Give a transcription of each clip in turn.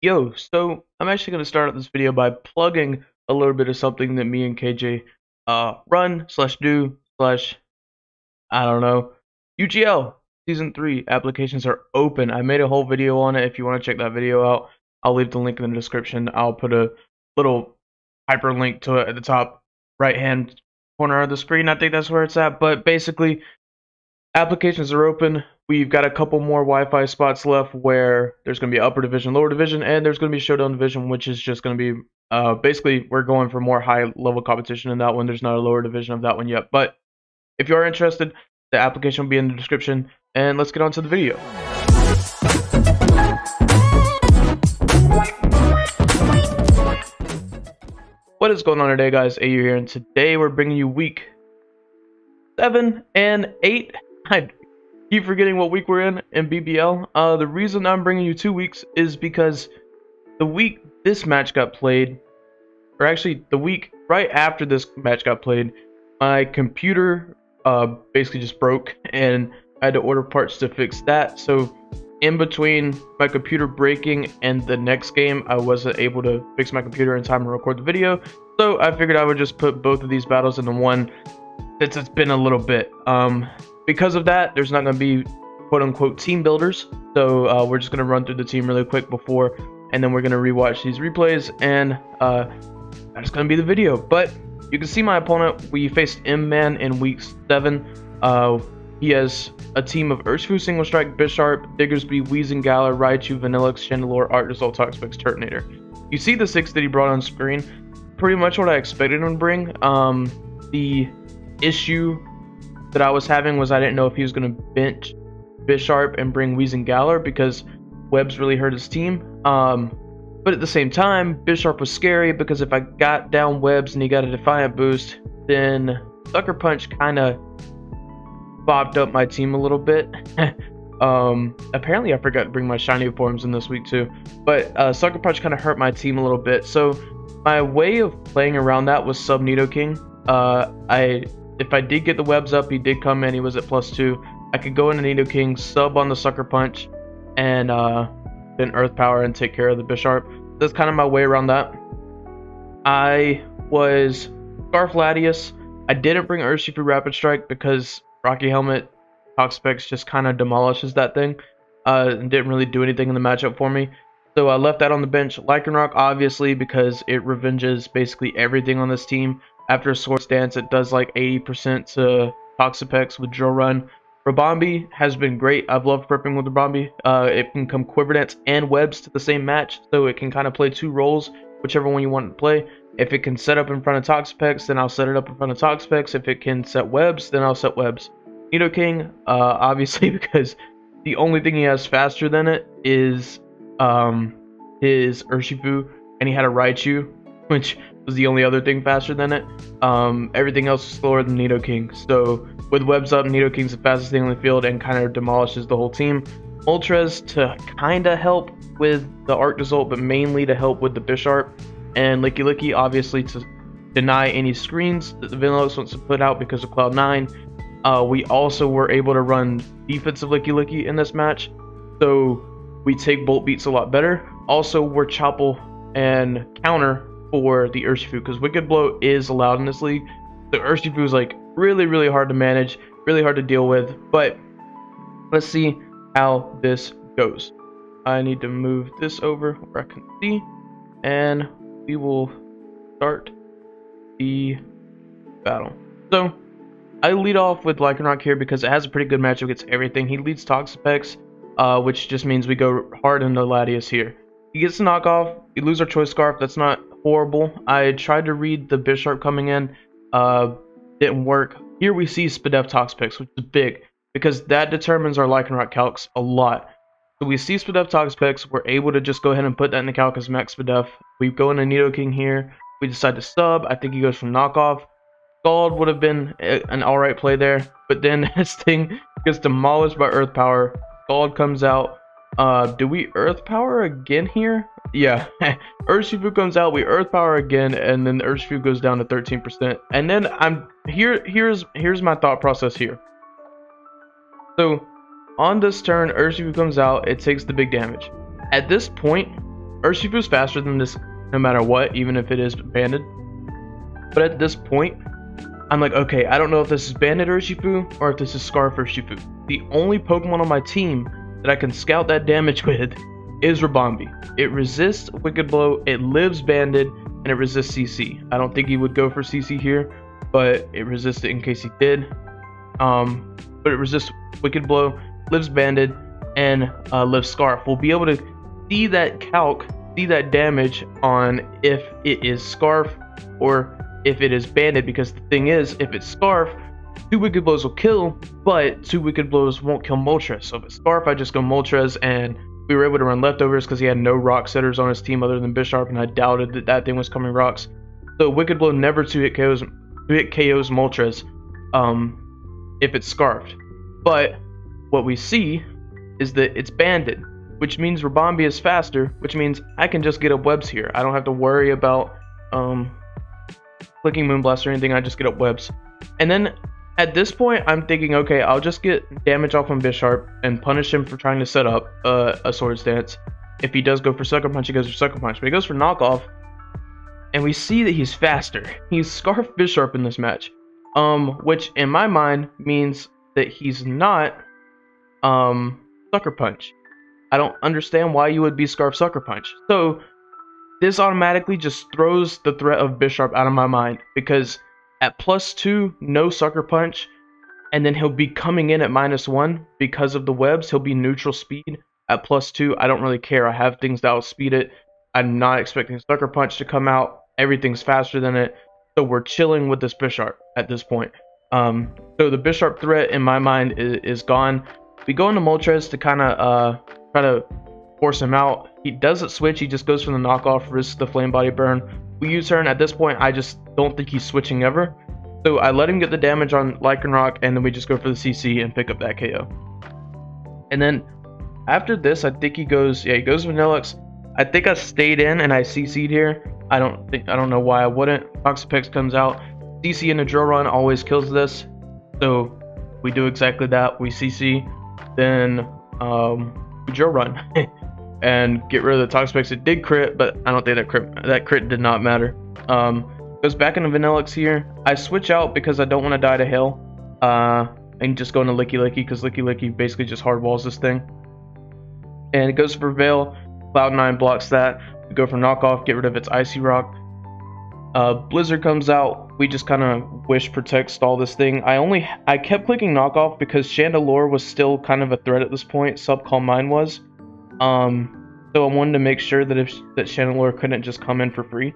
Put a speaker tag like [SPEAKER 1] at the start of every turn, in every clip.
[SPEAKER 1] Yo, so I'm actually going to start out this video by plugging a little bit of something that me and KJ run slash do slash I don't know. UGL season 3 applications are open. I made a whole video on it. If you want to check that video out, I'll leave the link in the description. I'll put a little hyperlink to it at the top right hand corner of the screen. I think that's where it's at. But basically, applications are open. We've got a couple more Wi-Fi spots left where there's going to be upper division, lower division, and there's going to be showdown division, which is just going to be basically we're going for more high level competition in that one. There's not a lower division of that one yet, but if you are interested, the application will be in the description, and let's get on to the video. What is going on today, guys? AU here, and today we're bringing you week 7 and 8. I keep forgetting what week we're in BBL. The reason I'm bringing you 2 weeks is because the week this match got played, or actually the week right after this match got played, my computer basically just broke, and I had to order parts to fix that. So in between my computer breaking and the next game, I wasn't able to fix my computer in time to record the video. So I figured I would just put both of these battles into one, since it's been a little bit. Because of that, there's not going to be quote-unquote team builders. So we're just going to run through the team really quick before, and then we're going to rewatch these replays, and that's going to be the video. But you can see my opponent. We faced M-Man in week 7. He has a team of Urshifu, Single Strike, Bisharp, Diggersby, Weezing, Galar, Raichu, Vanillix, Chandelure, Arctozolt, Toxapex, Turtonator. You see the 6 that he brought on screen. Pretty much what I expected him to bring. The issue that I was having was I didn't know if he was going to bench Bisharp and bring Weezing, Galar, because Webs really hurt his team. But at the same time, Bisharp was scary because if I got down Webs and he got a Defiant boost, then Sucker Punch kind of bobbed up my team a little bit. Apparently I forgot to bring my shiny forms in this week too, but Sucker Punch kind of hurt my team a little bit. So my way of playing around that was sub Nidoking. If I did get the Webs up, he did come in, he was at +2. I could go into Nidoking, sub on the Sucker Punch, and then Earth Power and take care of the Bisharp. That's kind of my way around that. I was Scarf Latias. I didn't bring Urshifu Rapid Strike because Rocky Helmet Toxapex just kind of demolishes that thing. And didn't really do anything in the matchup for me. So I left that on the bench. Lycanroc, obviously, because it revenges basically everything on this team. After a Swords Dance, it does like 80% to Toxapex with Drill Run. Rabombi has been great. I've loved prepping with Rabombi. It can come Quiver Dance and Webs to the same match, so it can kind of play 2 roles, whichever one you want to play. If it can set up in front of Toxapex, then I'll set it up in front of Toxapex. If it can set Webs, then I'll set Webs. Nidoking, obviously, because the only thing he has faster than it is his Urshifu, and he had a Raichu, which was the only other thing faster than it. Everything else is slower than Nidoking. So with Webs up, Nidoking's the fastest thing on the field and kind of demolishes the whole team. Moltres to kind of help with the Arctozolt, but mainly to help with the Bisharp. And Licky Licky, obviously, to deny any screens that the Vanillix wants to put out because of Cloud9. We also were able to run defensive Licky Licky in this match, so we take Bolt Beats a lot better. Also, we're Chopple and counter for the Urshifu, because Wicked Blow is allowed in this league. The Urshifu is like really hard to manage, really hard to deal with, but let's see how this goes. I need to move this over where I can see, and we will start the battle. So I lead off with Lycanroc here because it has a pretty good matchup against everything. He leads Toxapex, which just means we go hard into Latias here. He gets a knockoff. We lose our Choice Scarf. That's not horrible. I tried to read the Bisharp coming in. Didn't work. Here we see Spadef Toxapex, which is big because that determines our Lycanroc calcs a lot. So we see Spadef Toxapex. We're able to just go ahead and put that in the calc as Max Spadef. We go into Nidoking here. We decide to sub. I think he goes from knockoff. Scald would have been an alright play there, but then this thing gets demolished by Earth Power. Scald comes out. Do we Earth Power again here? Yeah. Urshifu comes out, we Earth Power again, and then the Urshifu goes down to 13%. And then here's my thought process here. So on this turn, Urshifu comes out, it takes the big damage. At this point, Urshifu's faster than this no matter what, even if it is banded. But at this point, I'm like, okay, I don't know if this is banded Urshifu or if this is Scarf Urshifu. The only Pokemon on my team that I can scout that damage with is Ribombee. It resists Wicked Blow, it lives banded, and it resists CC. I don't think he would go for CC here, but it resists it in case he did. But it resists Wicked Blow, lives banded, and lives Scarf. We'll be able to see that calc, see that damage on if it is Scarf or if it is banded, because the thing is, if it's Scarf, 2 Wicked Blows will kill, but 2 Wicked Blows won't kill Moltres. So if it's Scarf, I just go Moltres, and we were able to run leftovers because he had no rock setters on his team other than Bisharp, and I doubted that that thing was coming rocks. So Wicked Blow never 2-hit KOs Moltres if it's Scarfed. But what we see is that it's banded, which means Ribombee is faster, which means I can just get up webs here. I don't have to worry about clicking Moonblast or anything. I just get up webs. And then at this point, I'm thinking, okay, I'll just get damage off on Bisharp and punish him for trying to set up a Swords Dance. If he does go for Sucker Punch, he goes for Sucker Punch. But he goes for Knockoff, and we see that he's faster. He's Scarf Bisharp in this match, which in my mind means that he's not Sucker Punch. I don't understand why you would be Scarf Sucker Punch. So this automatically just throws the threat of Bisharp out of my mind, because at +2, no Sucker Punch, and then he'll be coming in at -1 because of the webs. He'll be neutral speed at +2. I don't really care. I have things that will speed it. I'm not expecting Sucker Punch to come out. Everything's faster than it. So we're chilling with this Bisharp at this point. So the Bisharp threat in my mind is gone. We go into Moltres to kind of try to force him out. He doesn't switch. He just goes for the knockoff, risks the Flame Body Burn. We use her, and at this point, I just don't think he's switching ever. So I let him get the damage on Lycanroc, and then we just go for the CC and pick up that KO. And then after this, I think he goes Vanillix. I think I stayed in and I CC'd here. I don't know why I wouldn't. Toxapex comes out. CC in a drill run always kills this. So we do exactly that. We CC, then we drill run and get rid of the Toxapex. It did crit, but I don't think that crit did not matter. Goes back into Vanillix here. I switch out because I don't want to die to Hail. And just go into Licky Licky, because Licky Licky basically just hardballs this thing. And it goes for Veil. Cloud9 blocks that. We go for Knockoff, get rid of its Icy Rock. Blizzard comes out. We just kind of wish, protect, stall this thing. I kept clicking Knockoff because Chandelure was still kind of a threat at this point. Calm Mind was. So I wanted to make sure that that Chandelure couldn't just come in for free.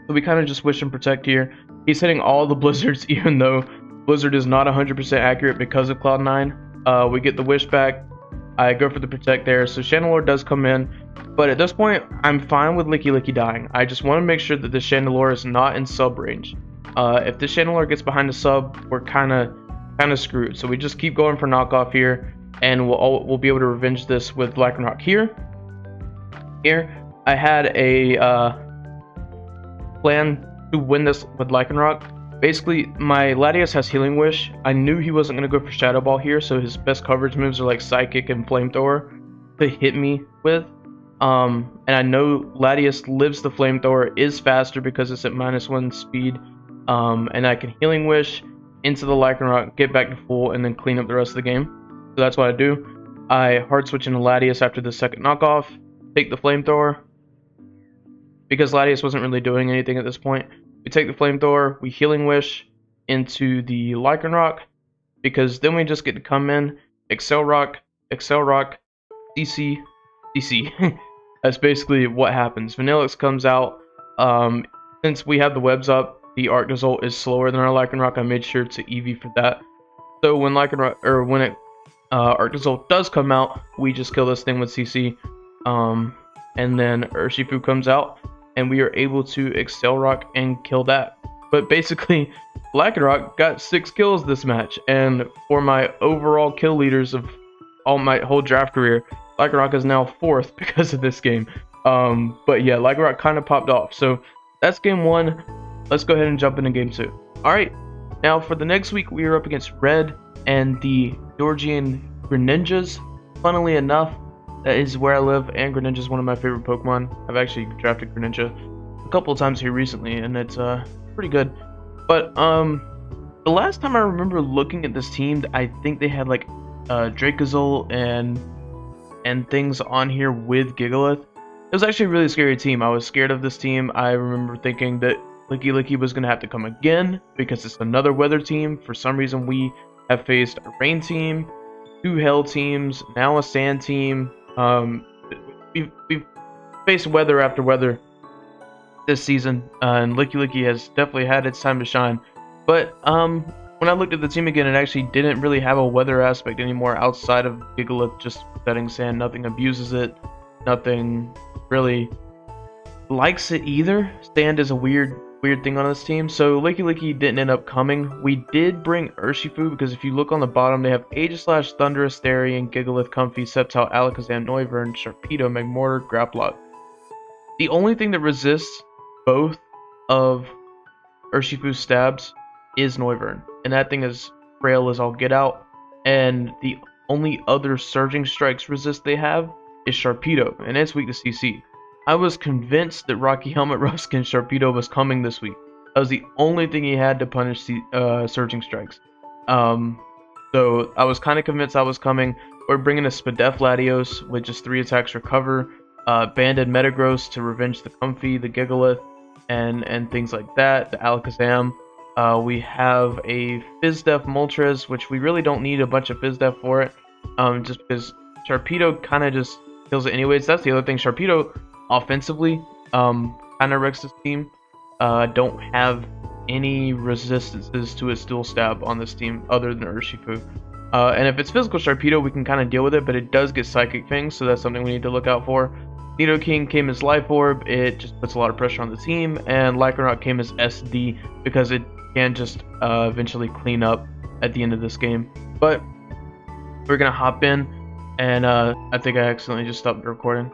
[SPEAKER 1] So we kind of just wish and protect here. He's hitting all the Blizzards, even though Blizzard is not 100% accurate because of Cloud9. We get the wish back. I go for the protect there. So Chandelure does come in. But at this point, I'm fine with Licky Licky dying. I just want to make sure that the Chandelure is not in sub range. If the Chandelure gets behind the sub, we're kind of screwed. So we just keep going for knockoff here, and we'll be able to revenge this with Lycanroc here. Here, I had a plan to win this with Lycanroc. Basically, my Latias has Healing Wish. I knew he wasn't going to go for Shadow Ball here, so his best coverage moves are like Psychic and Flamethrower to hit me with. And I know Latias lives the Flamethrower, is faster because it's at -1 speed. And I can Healing Wish into the Lycanroc, get back to full, and then clean up the rest of the game. So that's what I do. I hard switch into Latias after the second knockoff, take the Flamethrower, because Latias wasn't really doing anything at this point. We take the Flamethrower, we Healing Wish into the Lycanroc, because then we just get to come in, Excel Rock, CC, CC. That's basically what happens. Vanillix comes out. Since we have the webs up, the Arctozolt is slower than our Lycanroc. I made sure to EV for that. So when Arctozolt does come out, we just kill this thing with CC. And then Urshifu comes out, and we are able to Excel Rock and kill that. But basically, Lycanroc got 6 kills this match, and for my overall kill leaders of all my whole draft career, Lycanroc is now 4th because of this game. But yeah, Lycanroc kind of popped off. So that's game 1. Let's go ahead and jump into game 2. Alright, now for the next week, we are up against Red and the Georgian Greninjas. Funnily enough, That is where I live, and Greninja is one of my favorite Pokemon. I've actually drafted Greninja a couple of times here recently, and it's pretty good. But the last time I remember looking at this team, I think they had like Dracozolt and things on here with Gigalith. It was actually a really scary team. I was scared of this team. I remember thinking that Licky was going to have to come again because it's another weather team. For some reason, we have faced a rain team, 2 hell teams, now a sand team. We've faced weather after weather this season, and Licky has definitely had its time to shine. But when I looked at the team again, it actually didn't really have a weather aspect anymore outside of Gigalith just setting sand. Nothing abuses it. Nothing really likes it either. Sand is a weird thing on this team. So Licky didn't end up coming. We did bring Urshifu because if you look on the bottom, they have Aegislash, Thundurus, Therian, Gigalith, Comfey, Sceptile, Alakazam, Noivern, Sharpedo, Magmortar, Grapploct. The only thing that resists both of Urshifu's stabs is Noivern, and that thing is frail as all get out. And the only other Surging Strikes resist they have is Sharpedo, and it's weak to CC. I was convinced that Rocky Helmet Ruskin Sharpedo was coming this week. That was the only thing he had to punish Surging Strikes. So I was kind of convinced I was coming. We're bringing a Spadef Latios with just 3 attacks recover, Banded Metagross to revenge the Comfey, the Gigalith, and things like that, the Alakazam. We have a Fizdef Moltres, which we really don't need a bunch of Fizdef for it, just because Sharpedo kind of just kills it anyways. That's the other thing. Sharpedo offensively kind of wrecks this team. Don't have any resistances to its dual stab on this team other than Urshifu. And if it's physical Sharpedo, we can kind of deal with it, but it does get Psychic Fang, so that's something we need to look out for. Nidoking came as Life Orb, it just puts a lot of pressure on the team, and Lycanroc came as SD because it can just eventually clean up at the end of this game. But we're gonna hop in, and I think I accidentally just stopped the recording.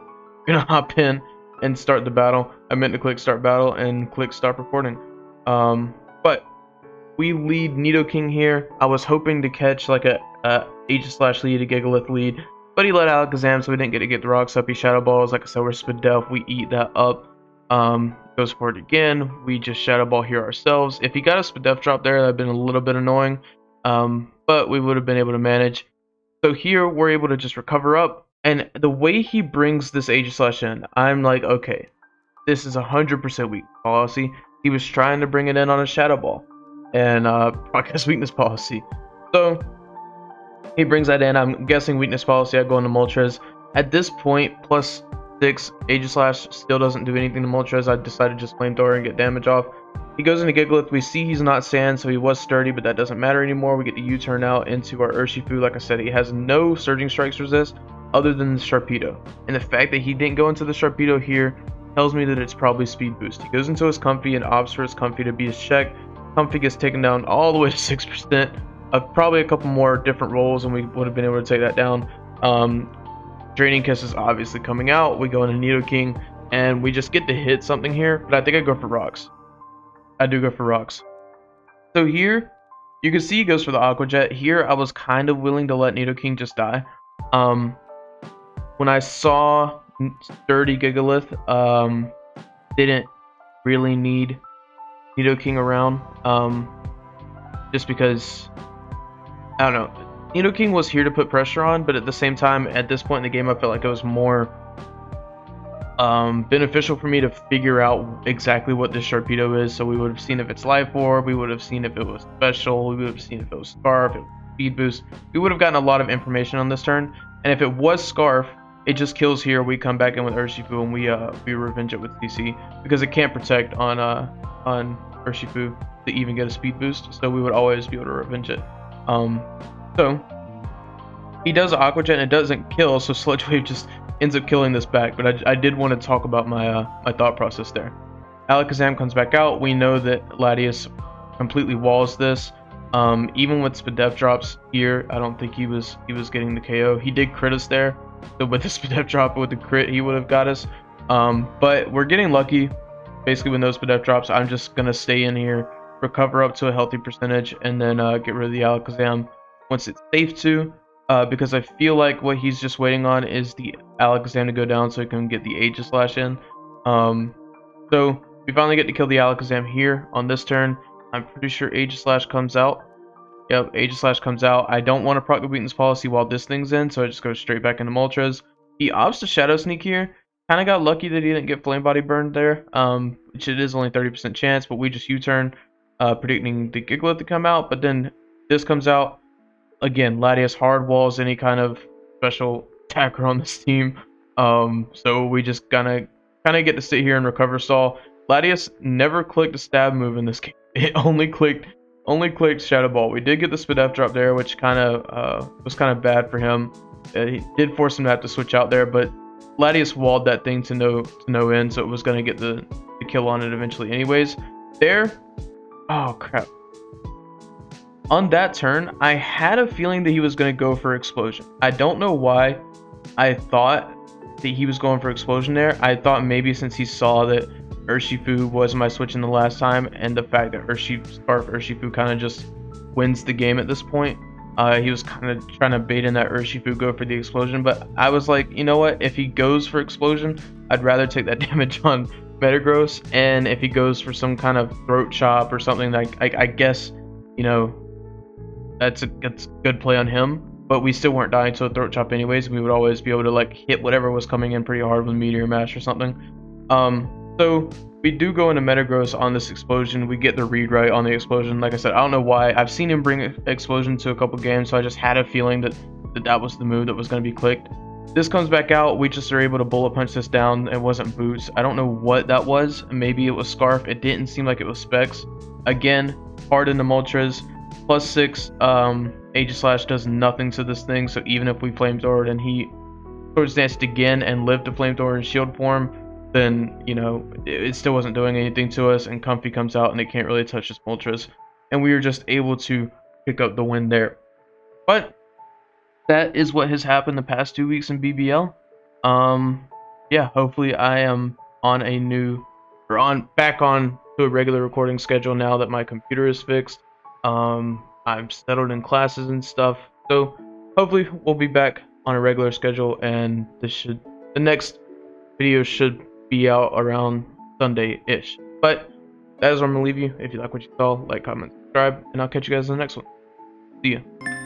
[SPEAKER 1] We're gonna hop in and start the battle. I meant to click start battle and click stop recording. But we lead Nidoking here. I was hoping to catch like a Aegislash lead, a Gigalith lead, but he let Alakazam, so we didn't get the rocks up. He Shadow Balls. Like I said, we're Spadef. We eat that up. Goes for it again. We just Shadow Ball here ourselves. If he got a Spadef drop there, that'd been a little bit annoying. But we would have been able to manage. So here we're able to just recover up. And the way he brings this Aegislash in, I'm like, okay, this is 100% weak policy. He was trying to bring it in on a Shadow Ball and broadcast weakness policy. So he brings that in. I'm guessing weakness policy. I go into Moltres. At this point, +6 Aegislash still doesn't do anything to Moltres. I decided to just flamethrower and get damage off. He goes into Gigalith. We see he's not sand, so he was sturdy, but that doesn't matter anymore. We get the U-turn out into our Urshifu. Like I said, he has no Surging Strikes resist other than the Sharpedo. And the fact that he didn't go into the Sharpedo here tells me that it's probably Speed Boost. He goes into his Comfey and opts for his Comfey to be his check. Comfey gets taken down all the way to 6%. Probably a couple more different rolls and we would have been able to take that down. Draining Kiss is obviously coming out. We go into Nidoking and we just get to hit something here, but I think I go for rocks. I do go for rocks. So here you can see he goes for the Aqua Jet. Here I was kind of willing to let Nidoking just die. When I saw sturdy Gigalith, didn't really need Nidoking around, just because I don't know. Nidoking was here to put pressure on, but at the same time, at this point in the game, I felt like it was more beneficial for me to figure out exactly what this Sharpedo is. So we would have seen if it's Life Orb, we would have seen if it was Special, we would have seen if it was Scarf, if it was Speed Boost. We would have gotten a lot of information on this turn, and if it was Scarf, it just kills here. We come back in with Urshifu and we revenge it with CC because it can't protect on Urshifu to even get a Speed Boost. So we would always be able to revenge it. So he does Aqua Jet and it doesn't kill, so Sludge Wave just ends up killing this back. But I did want to talk about my my thought process there. Alakazam comes back out. We know that Latios completely walls this. Even with Spadef drops here, I don't think he was getting the KO. He did crit us there, so with the Spadef drop, with the crit, he would have got us. But we're getting lucky. Basically, with those Spadef drops, I'm just gonna stay in here, recover up to a healthy percentage, and then get rid of the Alakazam once it's safe to. because I feel like what he's just waiting on is the Alakazam to go down so he can get the Aegislash in. So we finally get to kill the Alakazam here on this turn. I'm pretty sure Aegislash comes out. Yep, Aegislash comes out. I don't want to proc the weakness policy while this thing's in, so I just go straight back into Moltres. He opts to Shadow Sneak here. Kind of got lucky that he didn't get Flame Body burned there, which it is only 30% chance, but we just U-turn, predicting the Gigalith to come out, but then this comes out. Again, Latias hard walls any kind of special attacker on this team, so we just kind of get to sit here and recover stall. Latias never clicked a stab move in this game. It only clicked Shadow Ball. We did get the Spidef drop there, which was kind of bad for him. He did force him to have to switch out there, but Latias walled that thing to no end, so it was going to get the kill on it eventually anyways. There, oh crap. On that turn, I had a feeling that he was going to go for Explosion. I don't know why I thought that he was going for Explosion there. I thought maybe since he saw that Urshifu was my switch in the last time, and the fact that Urshifu kind of just wins the game at this point, he was kind of trying to bait in that Urshifu go for the Explosion. But I was like, you know what? If he goes for Explosion, I'd rather take that damage on Metagross. And if he goes for some kind of Throat Chop or something, like I guess, you know, that's a good play on him. But we still weren't dying to a Throat Chop anyways. We would always be able to like hit whatever was coming in pretty hard with Meteor Mash or something. So we do go into Metagross on this Explosion. We get the read right on the Explosion. Like I said, I don't know why. I've seen him bring Explosion to a couple games, so I just had a feeling that that was the move that was going to be clicked. This comes back out. We just are able to bullet punch this down. It wasn't Boots. I don't know what that was. Maybe it was Scarf. It didn't seem like it was Specs. Again, hard into Moltres. +6. Aegislash does nothing to this thing, so even if we Flamethrower and he Swords Danced again and lived to Flamethrower in shield form, then, you know, it still wasn't doing anything to us, and Comfy comes out and it can't really touch this Moltres, and we were just able to pick up the win there. But that is what has happened the past 2 weeks in BBL. Yeah, hopefully I am on a new, or back on to a regular recording schedule now that my computer is fixed. I'm settled in classes and stuff, so hopefully we'll be back on a regular schedule, and the next video should be out around Sunday-ish. But that is where I'm gonna leave you. If you like what you saw, like, comment, subscribe, and I'll catch you guys in the next one. See ya.